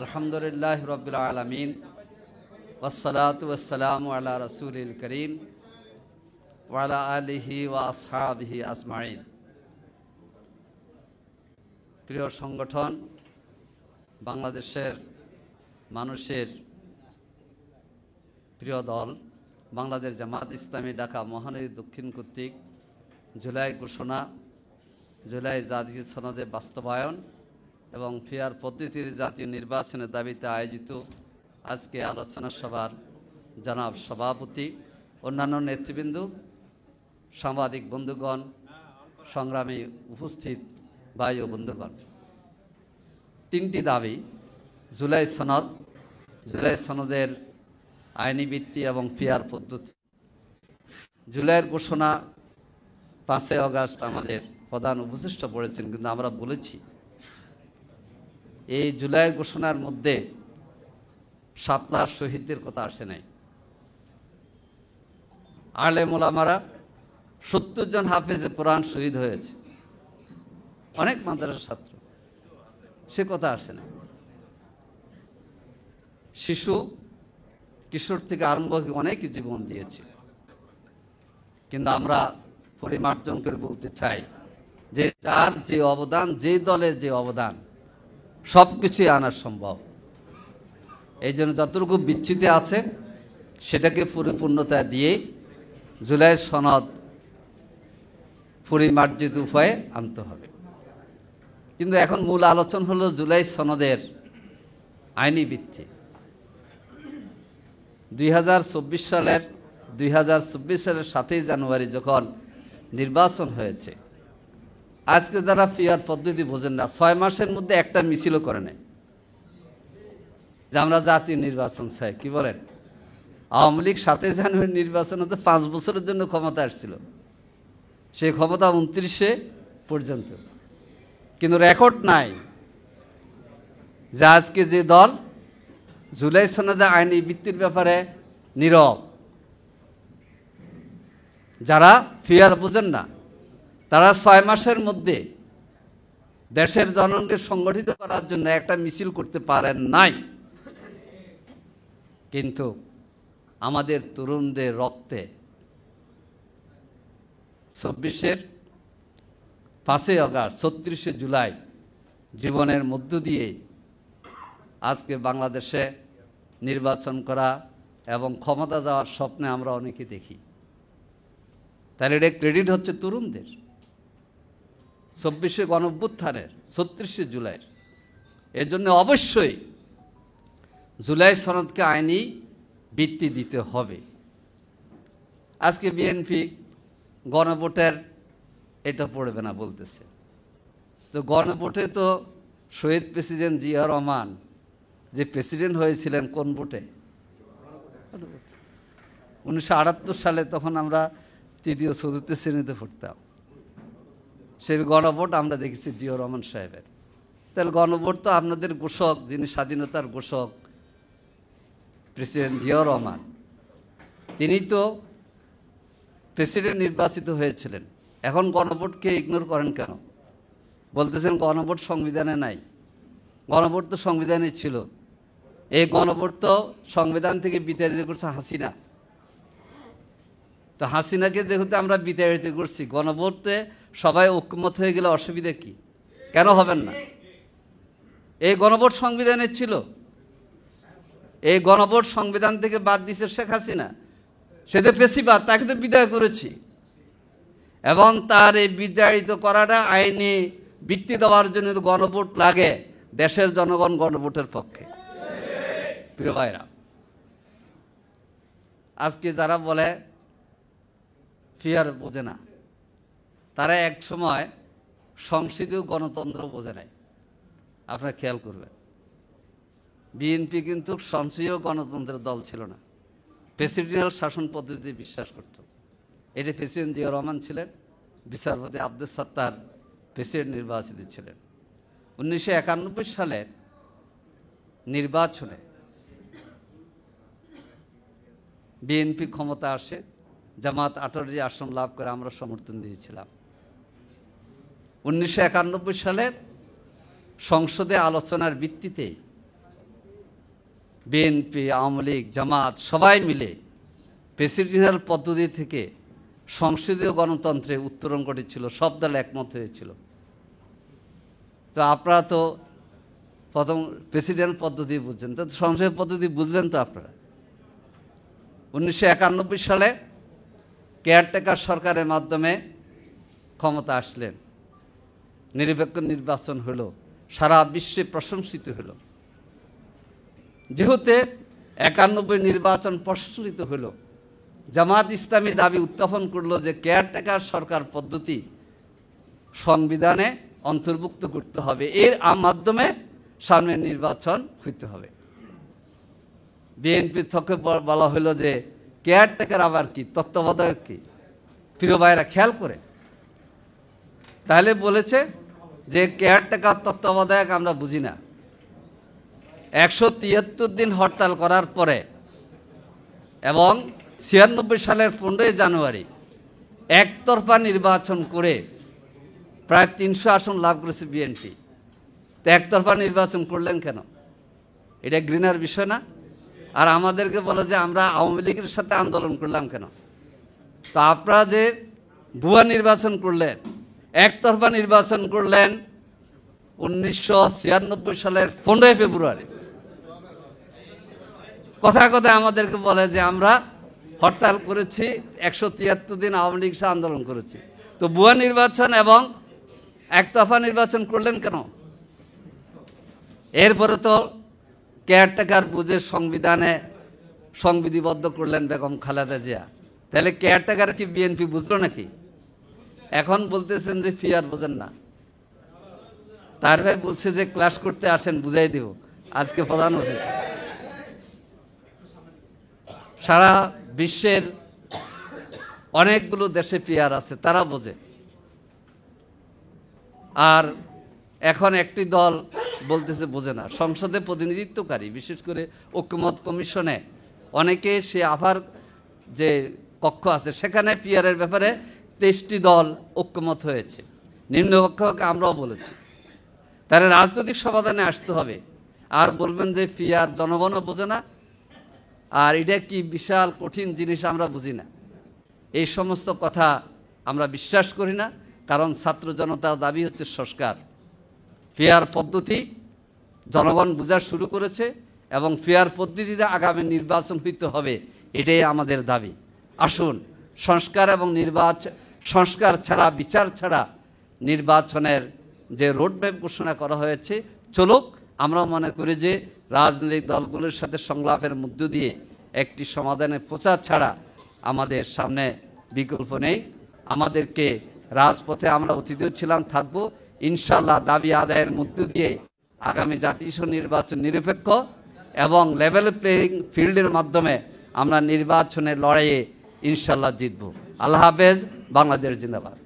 আলহামদুলিল্লাহ রাব্বিল আলামিন ওয়াসসালাতু ওয়াসসালামু আলা রাসূলিল কারীম ওয়া আলা আলিহি ওয়া আসহাবিহি আজমাইন। প্রিয় সংগঠন, বাংলাদেশের মানুষের প্রিয় দল বাংলাদেশ জামাত ইসলামী ঢাকা মহানগরী দক্ষিণ কর্তৃক জুলাই ঘোষণা, জুলাই জাতীয় সনদে বাস্তবায়ন এবং ফেয়ার পদ্ধতির জাতীয় নির্বাচনের দাবিতে আয়োজিত আজকে আলোচনা সভার জনাব সভাপতি, অন্যান্য নেতৃবৃন্দ, সাংবাদিক বন্ধুগণ, সংগ্রামী উপস্থিত ভাই ও বন্ধুগণ, তিনটি দাবি: জুলাই সনদের আইনি ভিত্তি এবং ফেয়ার পদ্ধতি। জুলাইয়ের ঘোষণা 5 আগস্ট আমাদের প্রধান উপদেষ্টা পড়েছেন, কিন্তু আমরা বলেছি এই জুলাইয়ের ঘোষণার মধ্যে শাপলার শহীদদের কথা আসে নাই। আলেম ওলামারা 70 জন হাফেজে কোরআন শহীদ হয়েছে, অনেক মাদ্রাসার ছাত্র, সে কথা আসে না। শিশু কিশোর থেকে আরম্ভ করে অনেকে জীবন দিয়েছে, কিন্তু আমরা পরিমার্জন করে বলতে চাই যে যার যে অবদান, যে দলের যে অবদান, সব কিছুই আনা সম্ভব। এই জন্য যতটুকু বিচ্ছিতি আছে সেটাকে পরিপূর্ণতা দিয়ে জুলাই সনদ পরিমার্জিত উপায়ে আনতে হবে। কিন্তু এখন মূল আলোচনা হলো জুলাই সনদের আইনি ভিত্তি। 2024 সালের 7ই জানুয়ারি যখন নির্বাচন হয়েছে, আজকে যারা ফেয়ার পদ্ধতি বোঝেন না, 6 মাসের মধ্যে একটা মিছিলও করে নেয় যে আমরা জাতীয় নির্বাচন চাই। কি বলেন? আওয়ামী লীগ 7ই জানুয়ারি নির্বাচন হতে 5 বছরের জন্য ক্ষমতা আসছিল, সেই ক্ষমতা 29 পর্যন্ত, কিন্তু রেকর্ড নাই যে আজকে যে দল জুলাই সনদে আইনি ভিত্তির ব্যাপারে নীরব, যারা ফেয়ার বোঝেন না, তারা 6 মাসের মধ্যে দেশের জনগণকে সংগঠিত করার জন্য একটা মিছিল করতে পারেন নাই। কিন্তু আমাদের তরুণদের রক্তে 24-এর 5 আগস্ট, 36 জুলাই জীবনের মধ্য দিয়ে আজকে বাংলাদেশে নির্বাচন করা এবং ক্ষমতা যাওয়ার স্বপ্নে আমরা অনেকে দেখি। তাহলে এটা ক্রেডিট হচ্ছে তরুণদের, 24 গণঅভ্যুত্থানের, 36 জুলাইয়ের। এর জন্য অবশ্যই জুলাই সনদকে আইনি ভিত্তি দিতে হবে। আজকে বিএনপি গণভোটের এটা পড়বে না বলতেছে, তো গণভোটে তো শহীদ প্রেসিডেন্ট জিয়া রহমান যে প্রেসিডেন্ট হয়েছিলেন কোন ভোটে? 1978 সালে, তখন আমরা 3য় 4র্থ শ্রেণীতে পড়তাম। সেই গণভোট আমরা দেখেছি জিয়া রহমান সাহেবের। তাহলে গণভোট তো আপনাদের ঘোষক, যিনি স্বাধীনতার ঘোষক প্রেসিডেন্ট জিয়া রহমান, তিনি তো প্রেসিডেন্ট নির্বাচিত হয়েছিলেন। এখন গণভোটকে ইগনোর করেন কেন? বলতেছেন গণভোট সংবিধানে নাই। গণভোট তো সংবিধানে ছিল। এই গণভোট তো সংবিধান থেকে বিতাড়িত করছে হাসিনা। তো হাসিনাকে যেহেতু আমরা বিতাড়িত করছি, গণভোটে সবাই ঐক্যমত হয়ে গেলে অসুবিধা কি? কেন হবেন না? এই গণভোট সংবিধানের ছিল। এই গণভোট সংবিধান থেকে বাদ দিছে শেখ হাসিনা, সেটা ফেসিবাদ, তাকে তো বিদায় করেছি। এবং তার এই বিতাড়িত করাটা আইনি ভিত্তি দেওয়ার জন্য গণভোট লাগে। দেশের জনগণ গণভোটের পক্ষে। প্রিয় ভাইরা, আজকে যারা বলে ফেয়ার বোঝে না, তারা এক সময় সংসদীয় গণতন্ত্র বোঝে নাই। আপনারা খেয়াল করবেন, বিএনপি কিন্তু সংসদীয় গণতন্ত্রের দল ছিল না, প্রেসিডেন্টাল শাসন পদ্ধতিতে বিশ্বাস করত। এটি প্রেসিডেন্ট জিয়া রহমান ছিলেন, বিচারপতি আব্দুস সাত্তার প্রেসিডেন্ট নির্বাচিত ছিলেন। 1991 সালের নির্বাচনে বিএনপি ক্ষমতা আসে, জামাত 18টি আসন লাভ করে, আমরা সমর্থন দিয়েছিলাম। 1991 সালের সংসদে আলোচনার ভিত্তিতে বিএনপি, আওয়ামী লীগ, জামাত সবাই মিলে প্রেসিডেন্সিয়াল পদ্ধতি থেকে সংসদীয় গণতন্ত্রে উত্তরণ ঘটেছিল, সব দল একমত হয়েছিল। তো আপনারা তো প্রথম প্রেসিডেন্ট পদ্ধতি বুঝছেন, তো সংসদীয় পদ্ধতি বুঝলেন তো আপনারা। 1991 সালে কেয়ারটেকার সরকারের মাধ্যমে ক্ষমতা আসলেন, নিরপেক্ষ নির্বাচন হলো, সারা বিশ্বে প্রশংসিত হলো। যেহেতু 91 নির্বাচন প্রশংসিত হলো, জামাত ইসলামী দাবি উত্থাপন করলো যে কেয়ারটেকার সরকার পদ্ধতি সংবিধানে অন্তর্ভুক্ত করতে হবে, এর মাধ্যমে সামনের নির্বাচন হইতে হবে। বিএনপির পক্ষে বলা হলো যে কেয়ারটেকার আবার কি, তত্ত্বাবধায়ক কি? প্রিয় ভাইরা খেয়াল করে, তাহলে বলেছে যে কেয়ারটেকার তত্ত্বাবধায়ক আমরা বুঝি না। 173 দিন হরতাল করার পরে এবং 96 সালের 15 জানুয়ারি একতরফা নির্বাচন করে প্রায় 300 আসন লাভ করেছে বিএনপি। তো একতরফা নির্বাচন করলেন কেন? এটা ঘৃণার বিষয় না? আর আমাদেরকে বলে যে আমরা আওয়ামী লীগের সাথে আন্দোলন করলাম কেন? তো আপনারা যে ভুয়া নির্বাচন করলেন, একতরফা নির্বাচন করলেন 1996 সালের 15 ফেব্রুয়ারি। কথায় কথায় আমাদেরকে বলে যে আমরা হরতাল করেছি, 173 দিন আওয়ামী লীগ সাথে আন্দোলন করেছি। তো ভুয়া নির্বাচন এবং একতরফা নির্বাচন করলেন কেন? এরপরে তো কেয়ারটেকার বুঝে সংবিধানে সংবিধিবদ্ধ করলেন বেগম খালেদা জিয়া। তাহলে কেয়ারটেকার কি বিএনপি বুঝলো নাকি? এখন বলতেছেন যে ফিয়ার বোঝেন না। তার ভাই বলছে যে ক্লাস করতে আসেন, বুঝাই দিব। আজকে প্রধান অতিথি সারা বিশ্বের অনেকগুলো দেশে পিয়ার আছে, তারা বোঝে। আর এখন একটি দল বলতেছে বোঝে না। সংসদে প্রতিনিধিত্বকারী, বিশেষ করে ঐক্যমত কমিশনে অনেকে সে আফার যে কক্ষ আছে সেখানে পিয়ারের ব্যাপারে 23টি দল ঐক্যমত হয়েছে। নিম্নকক্ষকে আমরাও বলেছি। তাহলে রাজনৈতিক সমাধানে আসতে হবে। আর বলবেন যে পিয়ার জনগণও বোঝে না, আর এটা কি বিশাল কঠিন জিনিস আমরা বুঝি না, এই সমস্ত কথা আমরা বিশ্বাস করি না। কারণ ছাত্র জনতার দাবি হচ্ছে সংস্কার। ফেয়ার পদ্ধতি জনগণ বোঝা শুরু করেছে এবং ফেয়ার পদ্ধতিতে আগামী নির্বাচন হইতে হবে, এটাই আমাদের দাবি। আসুন সংস্কার এবং সংস্কার ছাড়া, বিচার ছাড়া নির্বাচনের যে রোডম্যাপ ঘোষণা করা হয়েছে চলুক। আমরা মনে করি যে রাজনৈতিক দলগুলোর সাথে সংলাপের মধ্য দিয়ে একটি সমাধানের প্রচার ছাড়া আমাদের সামনে বিকল্প নেই। আমাদেরকে রাজপথে আমরা অতীতেও ছিলাম, থাকবো ইনশাল্লাহ। দাবি আদায়ের মধ্য দিয়ে আগামী জাতীয় নির্বাচন নিরপেক্ষ এবং লেভেল প্লেয়িং ফিল্ডের মাধ্যমে আমরা নির্বাচনের লড়াইয়ে ইনশাল্লাহ জিতব। আল্লাহ হাফেজ। বাংলাদেশ জিন্দাবাদ।